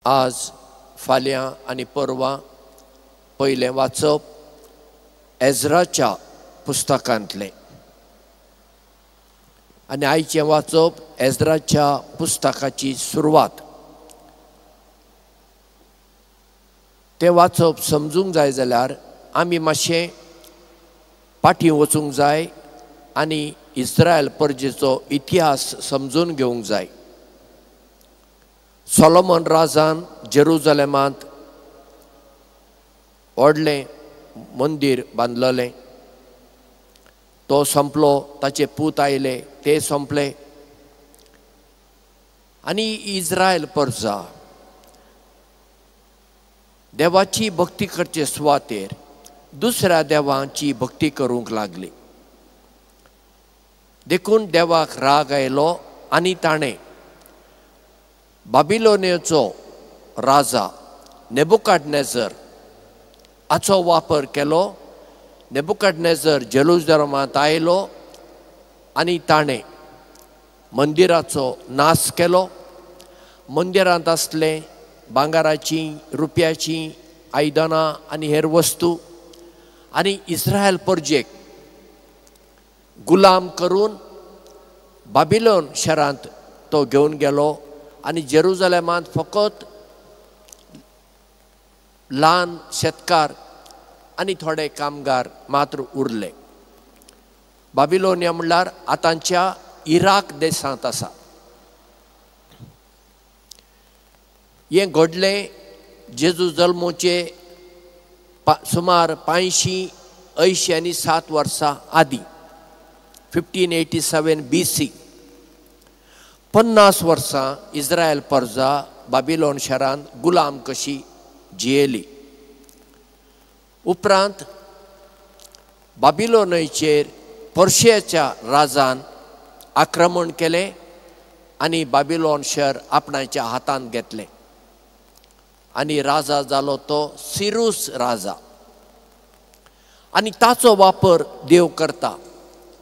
आज फाल्यां आनी परवां पयलें वाचप एज्राच्या पुस्तकांतलें आनी आयचें वाचप एज्राच्या पुस्तकाची सुरवात. तें वाचप समजूंक जाय जाल्यार आमी मातशें फाटीं वचूंक जाय आनी इस्रायल परजेचो इतिहास समजून घेवंक जाय. सोलोमन राजान जेरुजलेमांत व्हडलें मंदीर बांदलेलें. तो संपलो, ताचे पूत आयले, ते संपले आनी इस्रायल परजा देवाची भक्ती करचे सुवातेर दुसऱ्या देवाची भक्ती करूंक लागली. देखून देवाक राग आयलो आनी ताणें बाबिलोनियाचो राजा नेबुकाडनेझर हाचो वापर केलो. नेबुकाडनेझर जेरुजलेमांत आयलो आनी ताणें मंदिराचो नाश केलो. मंदिरांत आसले भांगाराची रुपयाची आयदनां आनी हेर वस्तू आनी इस्रायल परजेक गुलाम करून बाबिलोन शारांत तो घेवन गेलो आनी जेरुजलेमांत फकत ल्हान शेतकार आनी थोडे कामगार मात्र उरले. बाबिलोनिया म्हणल्यार आतांच्या इराक देशांत आसा. हें घडलें जेजू जल्मोचे सुमार 587 वर्सां आदीं 1587 BC. 50 वर्सां इस्रायल परजा बाबिलोन शारांत गुलाम कशी जियेली. उपरांत बाबिलोनाचेर पर्शियाच्या राजान आक्रमण केलें आनी बाबिलोन शहर आपणाच्या हातांत घेतलें आनी राजा जालो तो सिरूस राजा. आनी ताचो वापर देव करता.